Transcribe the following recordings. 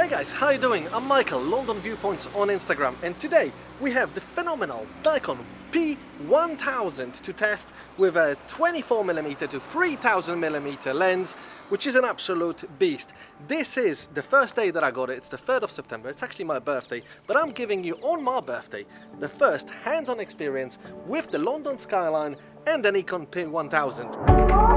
Hey guys, how you doing? I'm Michael, London Viewpoints on Instagram, and today we have the phenomenal Nikon P1000 to test with a 24mm to 3000mm lens, which is an absolute beast. This is the first day that I got it. It's the 3rd of September. It's actually my birthday, but I'm giving you on my birthday the first hands-on experience with the London skyline and the Nikon P1000.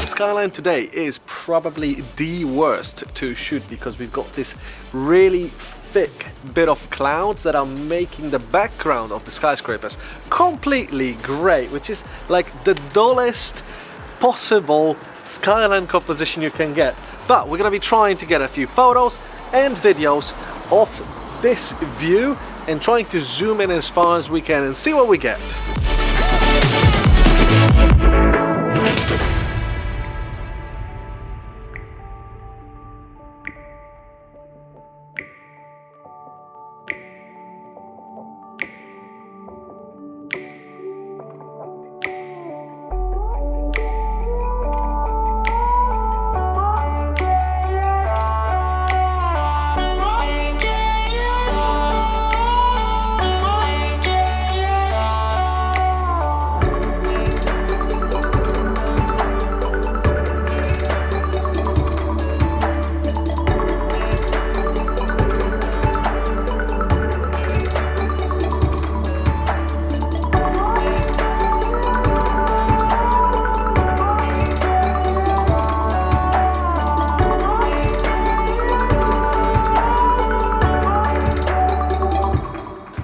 Skyline today is probably the worst to shoot because we've got this really thick bit of clouds that are making the background of the skyscrapers completely grey, which is like the dullest possible skyline composition you can get. But we're going to be trying to get a few photos and videos of this view and trying to zoom in as far as we can and see what we get.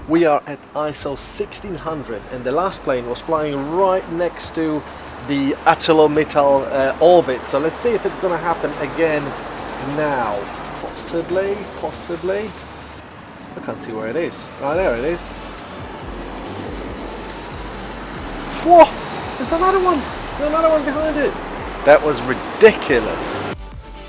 We are at ISO 1600 and the last plane was flying right next to the Metal orbit, so let's see if it's gonna happen again now. Possibly. I can't see where it is. Oh, there it is. Whoa! There's another one! There's another one behind it! That was ridiculous.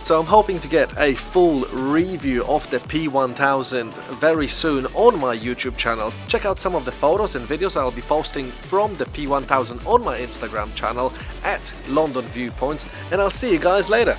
So I'm hoping to get a full review of the P1000 very soon on my YouTube channel. Check out some of the photos and videos I'll be posting from the P1000 on my Instagram channel at London Viewpoints, and I'll see you guys later.